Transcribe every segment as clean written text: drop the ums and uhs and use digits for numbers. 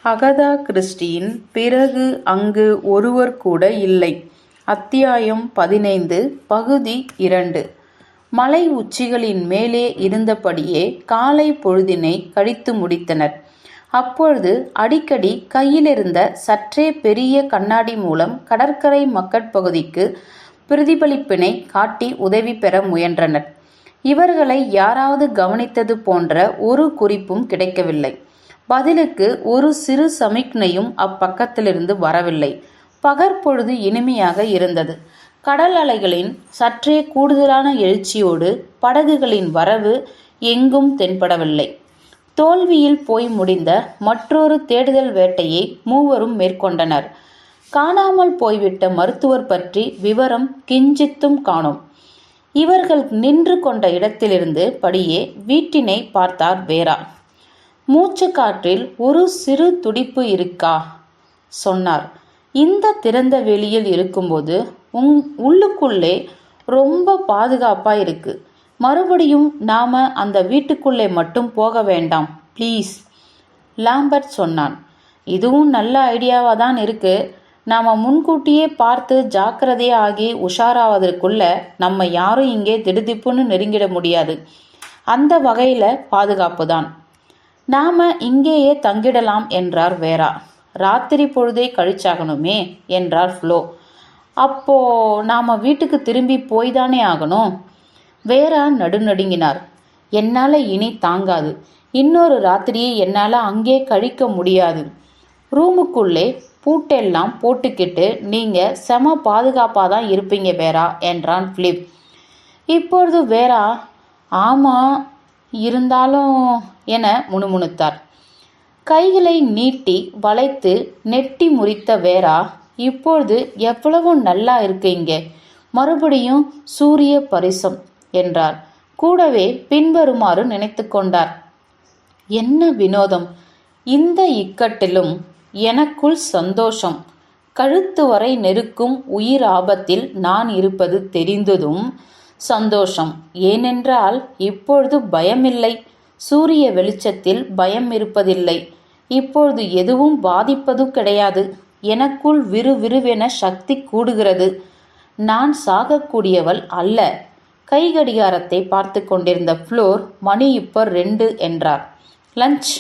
Agatha கிறிஸ்டியின் பிறகு அங்கு ஒருவர் கூட இல்லை. அத்தியாயம் 15 பகுதி 2. மலை உச்சிகளின் மேலே இருந்தபடியே காலை பொழுதினை கழித்து முடித்தனர். அப்பொழுது அடிக்கடி கையிலிருந்த சற்றே பெரிய கண்ணாடி மூலம் கடற்கரை மக்கட்பகுதிக்கு பிரதிபலிப்பினை காட்டி உதவி பெற முயன்றனர். இவர்களை யாராவது கவனித்தது போன்ற ஒரு குறிப்பும் கிடைக்கவில்லை. பதிலுக்கு ஒரு சிறு சமிக்ஞையும் அப்பக்கத்திலிருந்து வரவில்லை. பகற்பொழுது இனிமையாக இருந்தது. கடல் அலைகளின் சற்றே கூடுதலான எழுச்சியோடு படகுகளின் வரவு எங்கும் தென்படவில்லை. தோல்வியில் போய் முடிந்த மற்றொரு தேடுதல் வேட்டையை மூவரும் மேற்கொண்டனர். காணாமல் போய்விட்ட மருத்துவர் பற்றி விவரம் கிஞ்சித்தும் காணோம். இவர்கள் நின்று கொண்ட இடத்திலிருந்து படியே வீட்டினை பார்த்தார் வேரா. மூச்சு காற்றில் ஒரு சிறு துடிப்பு இருக்கா சொன்னார். இந்த திறந்த வெளியில் இருக்கும்போது உள்ளுக்குள்ளே ரொம்ப பாதுகாப்பா இருக்கு. மறுபடியும் நாம அந்த வீட்டுக்குள்ளே மட்டும் போக வேண்டாம் ப்ளீஸ், லாம்பர்ட் சொன்னான். இதுவும் நல்ல ஐடியாவா தான் இருக்கு. நாம முன்கூட்டியே பார்த்து ஜாக்கிரதையா ஆகி உஷாராவதற்குள்ள நம்ம யாரும் இங்கே திடுதிப்புன்னு நெருங்கிட முடியாது. அந்த வகையில பாதுகாப்பு தான். நாம இங்கேயே தங்கிடலாம் என்றார் வேரா. ராத்திரி பொழுதை கழிச்சாகணுமே என்றார் ஃப்ளோ. அப்போ நாம வீட்டுக்கு திரும்பி போய்தானே ஆகணும். வேரா நடுநடுங்கினார். என்னால் இனி தாங்காது. இன்னொரு ராத்திரியை என்னால் அங்கே கழிக்க முடியாது. ரூமுக்குள்ளே பூட்டெல்லாம் போட்டுக்கிட்டு நீங்க செம பாதுகாப்பாக தான் இருப்பீங்க வேரா என்றான் பிலிப். இப்பொழுது வேரா ஆமாம் இருந்தாலும் என முணுமுணுத்தார். கைகளை நீட்டி வளைத்து நெட்டி முறித்த வேரா, இப்பொழுது எவ்வளவு நல்லா இருக்கு இங்கே, மறுபடியும் சூரிய பரிசம் என்றார். கூடவே பின்வருமாறு நினைத்து கொண்டார். என்ன வினோதம், இந்த இக்கட்டிலும் எனக்குள் சந்தோஷம். கழுத்து வரை நெருக்கும் உயிர் ஆபத்தில் நான் இருப்பது தெரிந்ததும் சந்தோஷம். ஏனென்றால் இப்பொழுது பயமில்லை. சூரிய வெளிச்சத்தில் பயம் இருப்பதில்லை. இப்பொழுது எதுவும் பாதிப்பதும் கிடையாது. எனக்குள் விறுவிறுவென சக்தி கூடுகிறது. நான் சாகக்கூடியவள் அல்ல. கை கடிகாரத்தை பார்த்து கொண்டிருந்த ஃப்ளோர் மணி இப்போ 2 என்றார். லஞ்ச்.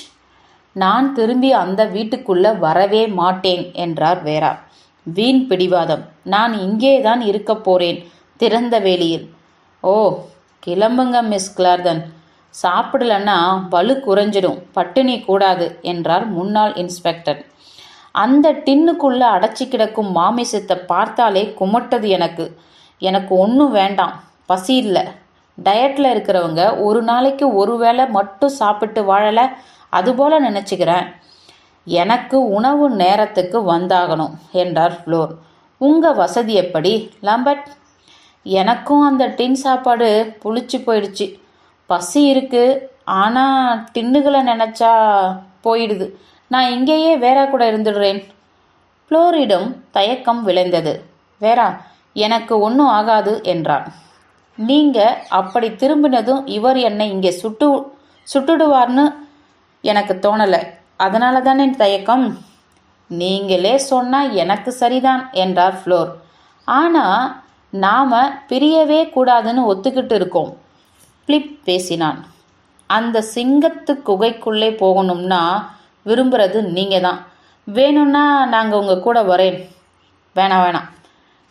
நான் திரும்பி அந்த வீட்டுக்குள்ள வரவே மாட்டேன் என்றார் வேரா. வீண் பிடிவாதம். நான் இங்கேதான் இருக்க போறேன், திறந்த வேலியில். ஓ, கிளம்புங்க மிஸ் கிளார்தன். சாப்பிடலன்னா வலு குறைஞ்சிடும், பட்டினி கூடாது என்றார் முன்னாள் இன்ஸ்பெக்டர். அந்த டின்னுக்குள்ள அடைச்சி கிடக்கும் மாமிசத்தை பார்த்தாலே குமட்டது எனக்கு. எனக்கு ஒன்றும் வேண்டாம், பசி இல்லை. டயட்டில் இருக்கிறவங்க ஒரு நாளைக்கு ஒரு வேளை மட்டும் சாப்பிட்டு வாழலை, அதுபோல் நினச்சிக்கிறேன். எனக்கு உணவு நேரத்துக்கு வந்தாகணும் என்றார் ஃப்ளோர். உங்கள் வசதி எப்படி லாம்பர்ட்? எனக்கும் அந்த டின் சாப்பாடு புளிச்சு போயிடுச்சு. பசி இருக்கு, ஆனால் டின்னுகளை நினச்சா போயிடுது. நான் இங்கேயே வேரா கூட இருந்துடுறேன். ஃப்ளோரிடம் தயக்கம் விளைந்தது. வேரா, எனக்கு ஒன்றும் ஆகாது என்றான். நீங்கள் அப்படி திரும்பினதும் இவர் என்னை இங்கே சுட்டுடுவார்னு எனக்கு தோணலை. அதனால தானே தயக்கம். நீங்களே சொன்னால் எனக்கு சரிதான் என்றார் ஃப்ளோர். ஆனால் நாம் பிரியவே கூடாதுன்னு ஒத்துக்கிட்டு இருக்கோம். பிலிப் பேசினான். அந்த சிங்கத்து குகைக்குள்ளே போகணும்னா விரும்புகிறது நீங்கள் தான். வேணும்னா நாங்கள் உங்கள் கூட வரேன். வேணாம்,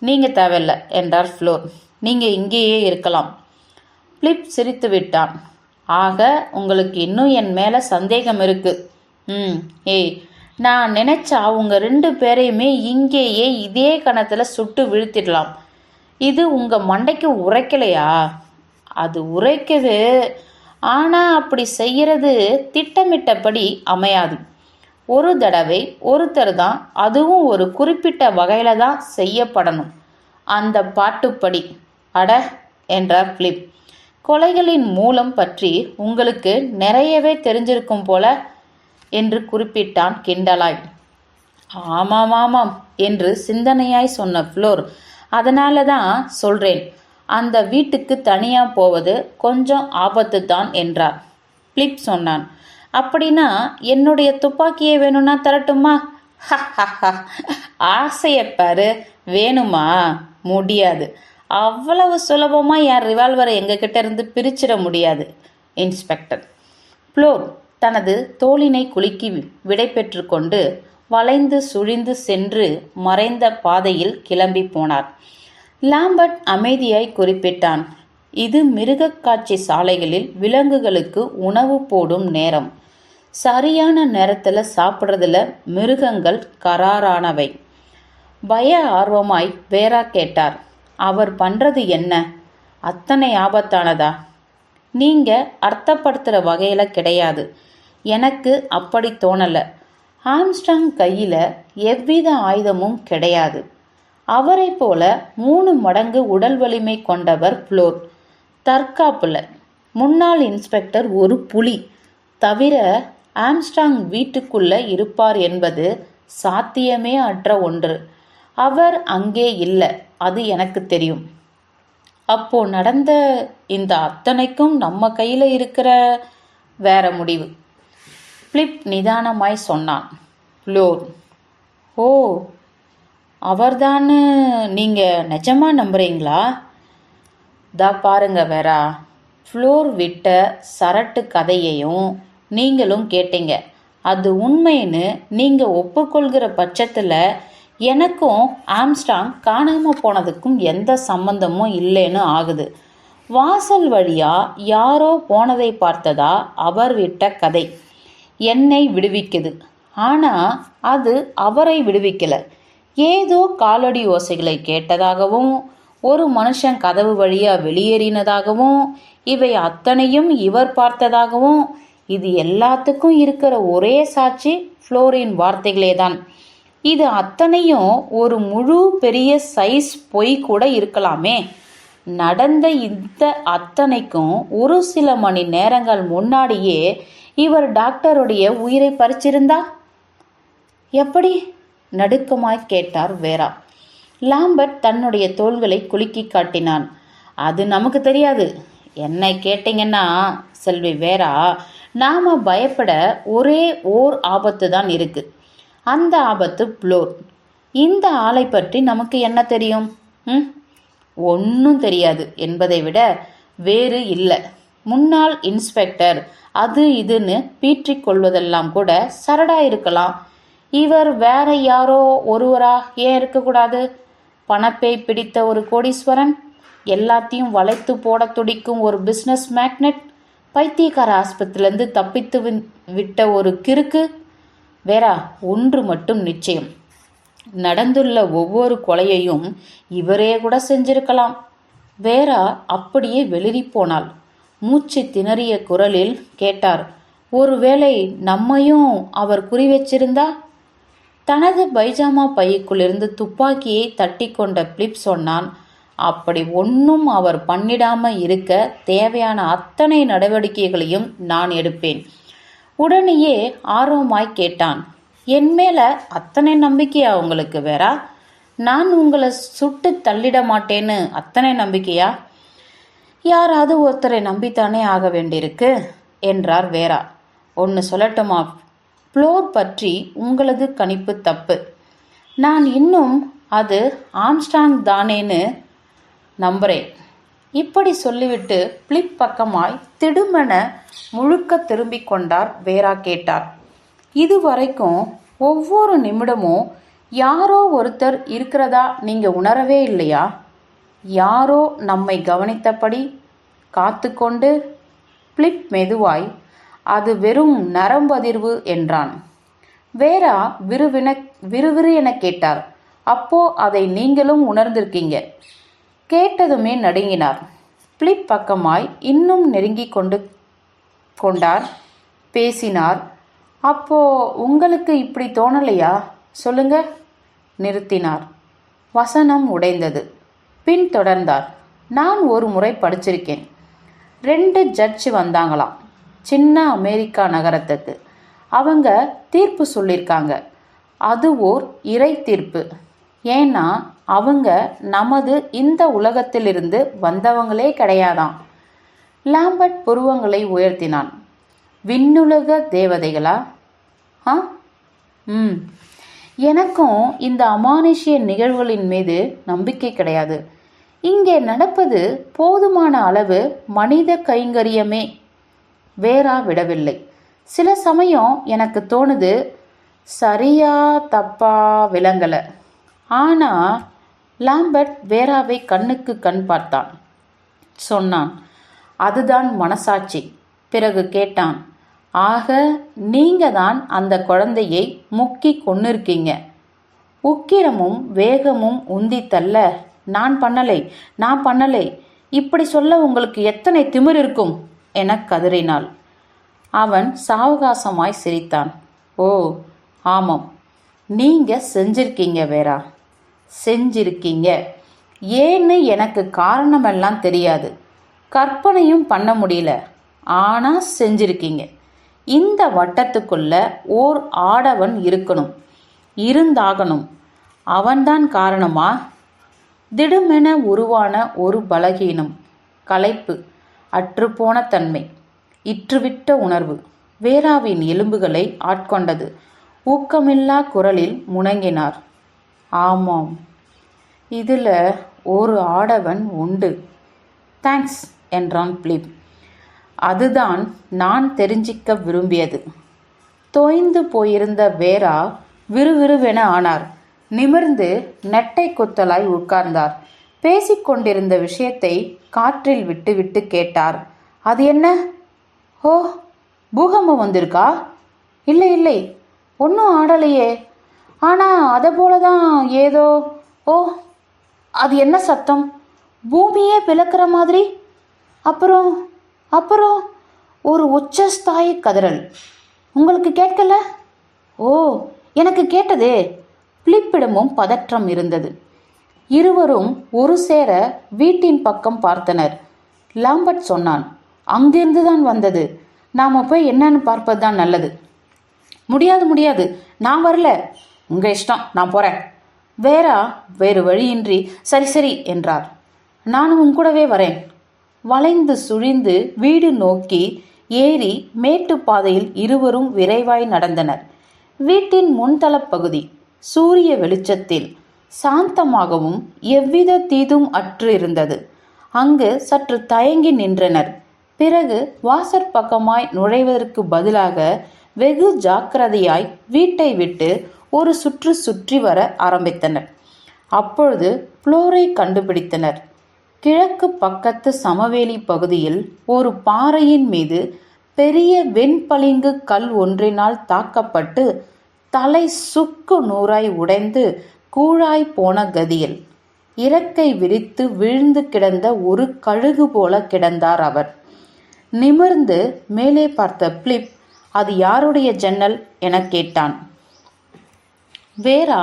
நீங்கள் தேவையில்லை என்றார் ஃப்ளோர். நீங்கள் இங்கேயே இருக்கலாம். பிலிப் சிரித்து விட்டான். ஆக உங்களுக்கு இன்னும் என் மேலே சந்தேகம் இருக்கு. ஏய், நான் நினைச்சா உங்கள் 2 பேரையுமே இங்கேயே இதே கணத்தில் சுட்டு வீழ்த்திடலாம். இது உங்கள் மண்டைக்கு உரைக்கலையா? அது உரைக்குது, ஆனால் அப்படி செய்கிறது திட்டமிட்டபடி அமையாது. ஒரு தடவை ஒருத்தர் தான், அதுவும் ஒரு குறிப்பிட்ட வகையில் தான் செய்யப்படணும். அந்த பாட்டுப்படி. அட என்றார் பிலிப். கொலைகளின் மூலம் பற்றி உங்களுக்கு நிறையவே தெரிஞ்சிருக்கும் போல என்று குறிப்பிட்டான் கிண்டலாய். ஆமாம் என்று சிந்தனையாய் சொன்ன ஃப்ளோர். அதனால தான் சொல்கிறேன், அந்த வீட்டுக்கு தனியாக போவது கொஞ்சம் ஆபத்து தான் என்றார். பிலிப் சொன்னான். அப்படின்னா என்னுடைய துப்பாக்கியை வேணும்னா தரட்டுமா? ஆசையப்பாரு. வேணுமா? முடியாது. அவ்வளவு சுலபமாக என் ரிவால்வரை எங்ககிட்ட இருந்து பிரிச்சிட முடியாது இன்ஸ்பெக்டர். ஃப்ளோர் தனது தோளினை குலுக்கி விடை பெற்று கொண்டு வளைந்து சுழிந்து சென்று மறைந்த பாதையில் கிளம்பி போனார். லாம்பர்ட் அமைதியாய் குறிப்பிட்டான், இது மிருகக்காட்சி சாலைகளில் விலங்குகளுக்கு உணவு போடும் நேரம். சரியான நேரத்தில் சாப்பிட்றதுல மிருகங்கள் கராரானவை. பய ஆர்வமாய் வேரா கேட்டார், அவர் பண்றது என்ன? அத்தனை ஆபத்தானதா? நீங்க அர்த்தப்படுத்துகிற வகையில் கிடையாது. எனக்கு அப்படி தோணலை. ஆம்ஸ்ட்ராங் கையில் எவ்வித ஆயுதமும் கிடையாது. அவரை போல 3 மடங்கு உடல் வலிமை கொண்டவர் ஃப்ளோர். தற்காப்புல முன்னாள் இன்ஸ்பெக்டர் ஒரு புலி. தவிர ஆம்ஸ்ட்ராங் வீட்டுக்குள்ள இருப்பார் என்பது சாத்தியமே அற்ற ஒன்று. அவர் அங்கே இல்லை, அது எனக்கு தெரியும். அப்போ நடந்த இந்த அத்தனைக்கும் நம்ம கையில் இருக்கிற வேற முடிவு. ஃபிலிப் நிதானமாய் சொன்னான். ஃப்ளோர், ஓ, அவர்தான்னு நீங்கள் நிஜமாக நம்புறீங்களா? பாருங்க வேறா, ஃப்ளோர் விட்ட சரட்டு கதையையும் நீங்களும் கேட்டீங்க. அது உண்மைன்னு நீங்கள் ஒப்புக்கொள்கிற பட்சத்தில் எனக்கும் ஆம்ஸ்ட்ராங் காணாமல் போனதுக்கும் எந்த சம்பந்தமும் இல்லைன்னு ஆகுது. வாசல் வழியாக யாரோ போனதை பார்த்ததா அவர் விட்ட கதை என்னை விடுவிக்குது. ஆனால் அது அவரை விடுவிக்கலை. ஏதோ காலடி ஓசைகளை கேட்டதாகவும் ஒரு மனுஷன் கதவு வழியாக வெளியேறினதாகவும் இவை அத்தனையும் இவர் பார்த்ததாகவும் இது எல்லாத்துக்கும் இருக்கிற ஒரே சாட்சி ஃப்ளோரின் வார்த்தைகளே தான். இது அத்தனையும் ஒரு முழு பெரிய சைஸ் பொய் கூட இருக்கலாமே. நடந்த இந்த அத்தனைக்கும் ஒரு சில மணி நேரங்கள் முன்னாடியே இவர் டாக்டருடைய உயிரை பறிச்சிருந்தா எப்படி? நடுக்கமாய் கேட்டார் வேரா. லாம்பர்ட் தன்னுடைய தோள்களை குலுக்கி காட்டினான். அது நமக்கு தெரியாது. என்னை கேட்டீங்கன்னா செல்வி வேரா, நாம பயப்பட ஒரே ஓர் ஆபத்து தான் இருக்கு. அந்த ஆபத்து ஃப்ளோர். இந்த ஆளை பற்றி நமக்கு என்ன தெரியும்? ஒன்றும் தெரியாது என்பதை விட வேறு இல்லை. முன்னாள் இன்ஸ்பெக்டர் அது இதுன்னு பீற்றிக் கொள்வதெல்லாம் கூட சரடா இருக்கலாம். இவர் வேற யாரோ ஒருவரா ஏன் இருக்கக்கூடாது? பணப்பை பிடித்த ஒரு கோடீஸ்வரன், எல்லாத்தையும் வளைத்து போட துடிக்கும் ஒரு பிஸ்னஸ் மேக்னெட், பைத்தியக்கார ஆஸ்பத்திரியிலேருந்து தப்பித்து விட்ட ஒரு கிறுக்கு. வேறா, ஒன்று மட்டும் நிச்சயம், நடந்துள்ள ஒவ்வொரு கொலையையும் இவரே கூட செஞ்சிருக்கலாம். வேரா அப்படியே வெளிரி போனாள். மூச்சு திணறிய குரலில் கேட்டார், ஒருவேளை நம்மையும் அவர் குறி வச்சிருந்தா? தனது பைஜாமா பைக்குள்ளிருந்து துப்பாக்கியை தட்டி கொண்ட பிலிப் சொன்னான், அப்படி ஒன்றும் அவர் பண்ணிடாம இருக்க தேவையான அத்தனை நடவடிக்கைகளையும் நான் எடுப்பேன். உடனேயே ஆர்வமாய் கேட்டான், என் மேல அத்தனை நம்பிக்கையா உங்களுக்கு வேறா? நான் உங்களை சுட்டு தள்ளிட மாட்டேன்னு அத்தனை நம்பிக்கையா? யாராவது ஒருத்தரை நம்பித்தானே ஆக வேண்டியிருக்கு என்றார் வேரா. ஒன்று சொல்லட்டுமா, ஃப்ளோர் பற்றி உங்களது கணிப்பு தப்பு. நான் இன்னும் அது ஆம்ஸ்ட்ராங் தானேன்னு நம்புகிறேன். இப்படி சொல்லிவிட்டு பிலிப் பக்கமாய் திடுமென முழுக்க திரும்பிக் கொண்டார். வேரா கேட்டார், இதுவரைக்கும் ஒவ்வொரு நிமிடமும் யாரோ ஒருத்தர் இருக்கிறதா நீங்கள் உணரவே இல்லையா? யாரோ நம்மை கவனித்தபடி காத்து கொண்டு? பிலிப் மெதுவாய், அது வெறும் நரம்பதிர்வு என்றான். வேரா விறுவிறு என கேட்டார், அப்போ அதை நீங்களும் உணர்ந்திருக்கீங்க? கேட்டதுமே நடுங்கினார். பிலிப் பக்கமாய் இன்னும் நெருங்கி கொண்டார். பேசினார், அப்போ உங்களுக்கு இப்படி தோணலையா? சொல்லுங்க. நிறுத்தினார். வசனம் உடைந்தது. பின் தொடர்ந்தார், நான் ஒரு முறை படிச்சிருக்கேன். 2 ஜட்ஜ் வந்தாங்களாம் சின்ன அமெரிக்கா நகரத்துக்கு. அவங்க தீர்ப்பு சொல்லியிருக்காங்க. அது ஓர் இறை தீர்ப்பு. ஏன்னா அவங்க நமது இந்த உலகத்திலிருந்து வந்தவங்களே கிடையாதாம். லாம்பர்ட் புருவங்களை உயர்த்தினான். விண்ணுலக தேவதைகளா? ஆ ம் எனக்கும் இந்த அமானுஷ்ய நிகழ்வுகளின் மீது நம்பிக்கை கிடையாது. இங்கே நடப்பது போதுமான அளவு மனித கைங்கரியமே. வேறா விடவில்லை. சில சமயம் எனக்கு தோணுது, சரியா தப்பா விளங்கல. ஆனா லாம்பர்ட் வேராவை கண்ணுக்கு கண் பார்த்தான். சொன்னான், அதுதான் மனசாட்சி. பிறகு கேட்டான், ஆக நீங்க தான் அந்த குழந்தையை முக்கி கொன்னிருக்கீங்க. உக்கிரமும் வேகமும் உந்தி தள்ள, நான் பண்ணலை, இப்படி சொல்ல உங்களுக்கு எத்தனை திமிர் இருக்கும் என கதறினாள். அவன் சாவகாசமாய் சிரித்தான். ஓ ஆமாம், நீங்க செஞ்சிருக்கீங்க வேறா, செஞ்சிருக்கீங்க. ஏன்னு எனக்கு காரணமெல்லாம் தெரியாது, கற்பனையும் பண்ண முடியல. ஆனா செஞ்சிருக்கீங்க. இந்த வட்டத்துக்குள்ள ஓர் ஆடவன் இருந்தாகணும். அவன்தான் காரணமா? திடுமென உருவான ஒரு பலகீனம், களைப்பு, அற்றுப்போன தன்மை, இற்றுவிட்ட உணர்வு வேராவின் எலும்புகளை ஆட்கொண்டது. ஊக்கமில்லா குரலில் முணங்கினார். ஆமாம், இதில் ஒரு ஆடவன் உண்டு. தேங்க்ஸ் என்றான் பிலிப். அதுதான் நான் தெரிஞ்சிக்க விரும்பியது. தோய்ந்து போயிருந்த வேரா விறுவிறுவென ஆனார். நிமிர்ந்து நெட்டை கொத்தலாய் உட்கார்ந்தார். பேசிக்கொண்டிருந்த விஷயத்தை காற்றில் விட்டு கேட்டார். அது என்ன? ஓ, பூகம்பம் வந்திருக்கா? இல்லை, ஒன்றும் ஆடலையே. ஆனால் அதை போலதான் ஏதோ. ஓ, அது என்ன சத்தம்? பூமியே பிளக்கிற மாதிரி. அப்புறம் ஒரு உச்சஸ்தாயி கதறல். உங்களுக்கு கேட்கல? ஓ, எனக்கு கேட்டதே. பிலிப்பிடமும் பதற்றம் இருந்தது. இருவரும் ஒரு சேர வீட்டின் பக்கம் பார்த்தனர். லாம்பர்ட் சொன்னான், அங்கிருந்துதான் வந்தது. நாம போய் என்னன்னு பார்ப்பதுதான் நல்லது. முடியாது, நான் வரல. உங்க இஷ்டம், நான் போறேன். வேறு வழியின்றி சரி என்றார். நானும் உன் கூடவே வரேன். வளைந்து சுழிந்து வீடு நோக்கி ஏறி மேட்டு பாதையில் இருவரும் விரைவாய் நடந்தனர். வீட்டின் முன்தளப்பகுதி சூரிய வெளிச்சத்தில் சாந்தமாகவும் எவ்வித தீதும் அற்று இருந்தது. அங்கு சற்று தயங்கி நின்றனர். பிறகு வாசற்பக்கமாய் நுழைவதற்கு பதிலாக வெகு ஜாக்கிரதையாய் வீட்டை விட்டு ஒரு சுற்றி வர ஆரம்பித்தனர். அப்பொழுது புளோரை கண்டுபிடித்தனர். கிழக்கு பக்கத்து சமவெளி பகுதியில் ஒரு பாறையின் மீது பெரிய வெண்பளிங்கு கல் ஒன்றினால் தாக்கப்பட்டு தலை சுக்கு நூறாய் உடைந்து கூழாய் போன கதியில் இறக்கை விரித்து விழுந்து கிடந்த ஒரு கழுகு போல கிடந்தார் அவர். நிமிர்ந்து மேலே பார்த்த பிலிப், அது யாருடைய ஜன்னல் என கேட்டான். வேரா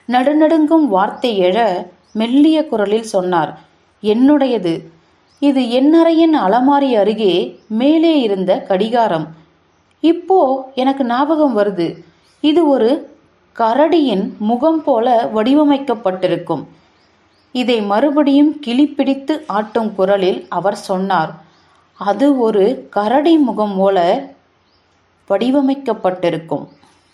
நடுநடுங்கும் வார்த்தை எழ மெல்லிய குரலில் சொன்னார், என்னுடையது. இது என் அறையின் அலமாரி அருகே மேலே இருந்த கடிகாரம். இப்போ எனக்கு ஞாபகம் வருது, இது ஒரு கரடியின் முகம் போல வடிவமைக்கப்பட்டிருக்கும். இதை மறுபடியும் கிளிப்பிடித்து ஆட்டும் குரலில் அவர் சொன்னார், அது ஒரு கரடி முகம் போல வடிவமைக்கப்பட்டிருக்கும்.